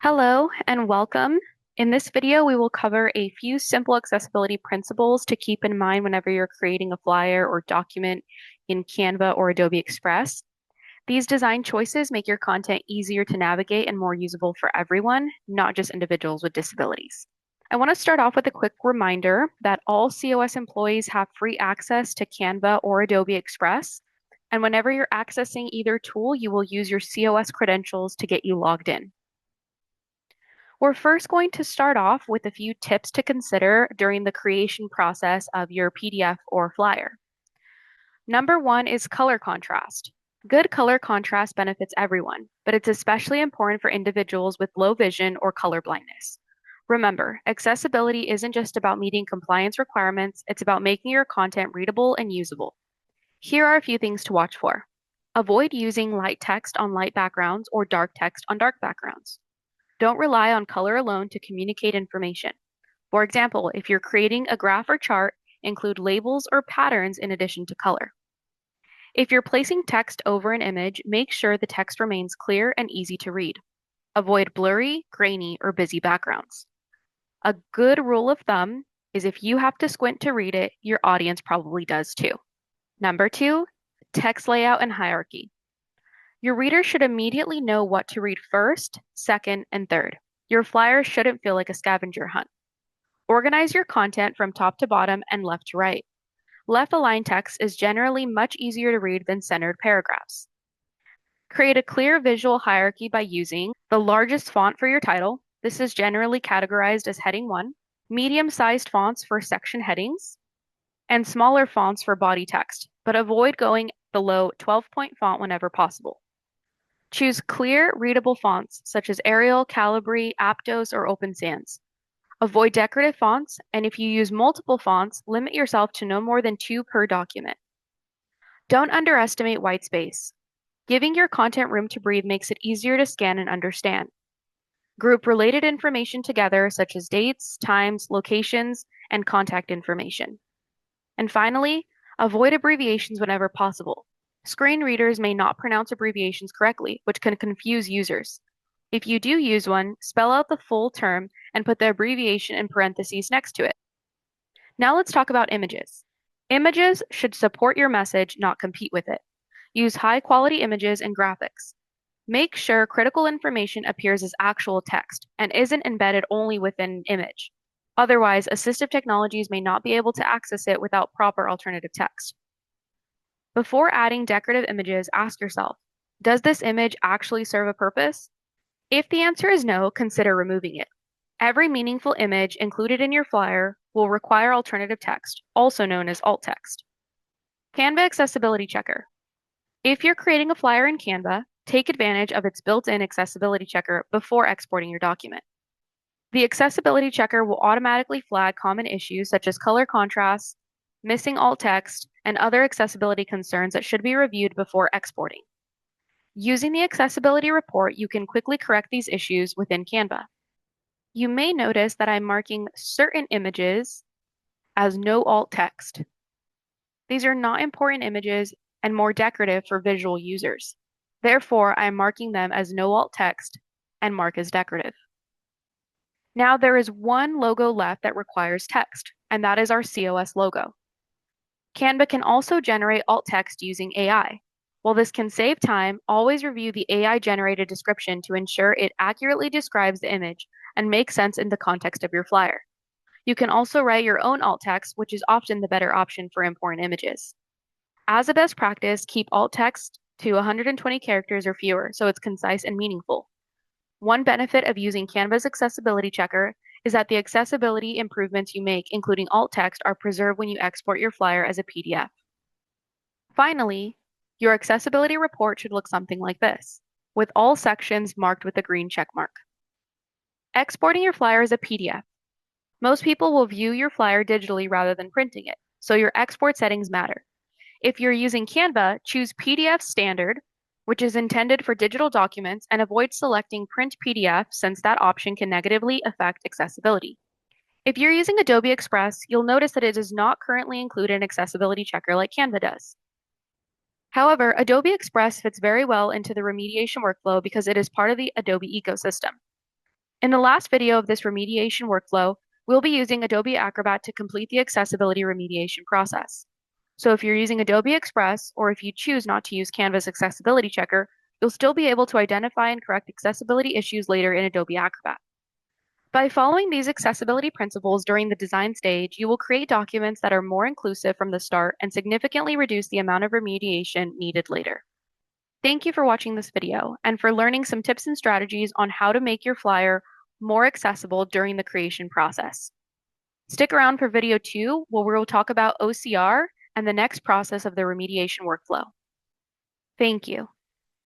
Hello and welcome. In this video, we will cover a few simple accessibility principles to keep in mind whenever you're creating a flyer or document in Canva or Adobe Express. These design choices make your content easier to navigate and more usable for everyone, not just individuals with disabilities. I want to start off with a quick reminder that all COS employees have free access to Canva or Adobe Express. And whenever you're accessing either tool, you will use your COS credentials to get you logged in. We're first going to start off with a few tips to consider during the creation process of your PDF or flyer. Number one is color contrast. Good color contrast benefits everyone, but it's especially important for individuals with low vision or color blindness. Remember, accessibility isn't just about meeting compliance requirements, it's about making your content readable and usable. Here are a few things to watch for. Avoid using light text on light backgrounds or dark text on dark backgrounds. Don't rely on color alone to communicate information. For example, if you're creating a graph or chart, include labels or patterns in addition to color. If you're placing text over an image, make sure the text remains clear and easy to read. Avoid blurry, grainy, or busy backgrounds. A good rule of thumb is if you have to squint to read it, your audience probably does too. Number two, text layout and hierarchy. Your reader should immediately know what to read first, second, and third. Your flyer shouldn't feel like a scavenger hunt. Organize your content from top to bottom and left to right. Left aligned text is generally much easier to read than centered paragraphs. Create a clear visual hierarchy by using the largest font for your title. This is generally categorized as heading 1, medium-sized fonts for section headings, and smaller fonts for body text, but avoid going below 12-point font whenever possible. Choose clear, readable fonts such as Arial, Calibri, Aptos, or Open Sans. Avoid decorative fonts, and if you use multiple fonts, limit yourself to no more than 2 per document. Don't underestimate white space. Giving your content room to breathe makes it easier to scan and understand. Group related information together, such as dates, times, locations, and contact information. And finally, avoid abbreviations whenever possible. Screen readers may not pronounce abbreviations correctly, which can confuse users. If you do use one, spell out the full term and put the abbreviation in parentheses next to it. Now let's talk about images. Images should support your message, not compete with it. Use high quality images and graphics. Make sure critical information appears as actual text and isn't embedded only within an image. Otherwise, assistive technologies may not be able to access it without proper alternative text. Before adding decorative images, ask yourself, does this image actually serve a purpose? If the answer is no, consider removing it. Every meaningful image included in your flyer will require alternative text, also known as alt text. Canva Accessibility Checker. If you're creating a flyer in Canva, take advantage of its built-in accessibility checker before exporting your document. The accessibility checker will automatically flag common issues such as color contrast, missing alt text, and other accessibility concerns that should be reviewed before exporting. Using the accessibility report, you can quickly correct these issues within Canva. You may notice that I'm marking certain images as no alt text. These are not important images and more decorative for visual users. Therefore, I am marking them as no alt text and mark as decorative. Now there is one logo left that requires text, and that is our COS logo. Canva can also generate alt text using AI. While this can save time, always review the AI-generated description to ensure it accurately describes the image and makes sense in the context of your flyer. You can also write your own alt text, which is often the better option for important images. As a best practice, keep alt text to 120 characters or fewer so it's concise and meaningful. One benefit of using Canva's accessibility checker is that the accessibility improvements you make, including alt text, are preserved when you export your flyer as a PDF. Finally, your accessibility report should look something like this, with all sections marked with a green check mark. Exporting your flyer as a PDF. Most people will view your flyer digitally rather than printing it, so your export settings matter. If you're using Canva, choose PDF Standard, which is intended for digital documents, and avoid selecting Print PDF since that option can negatively affect accessibility. If you're using Adobe Express, you'll notice that it does not currently include an accessibility checker like Canva does. However, Adobe Express fits very well into the remediation workflow because it is part of the Adobe ecosystem. In the last video of this remediation workflow, we'll be using Adobe Acrobat to complete the accessibility remediation process. So if you're using Adobe Express, or if you choose not to use Canva's accessibility checker, you'll still be able to identify and correct accessibility issues later in Adobe Acrobat. By following these accessibility principles during the design stage, you will create documents that are more inclusive from the start and significantly reduce the amount of remediation needed later. Thank you for watching this video and for learning some tips and strategies on how to make your flyer more accessible during the creation process. Stick around for video 2, where we will talk about OCR and the next process of the remediation workflow. Thank you.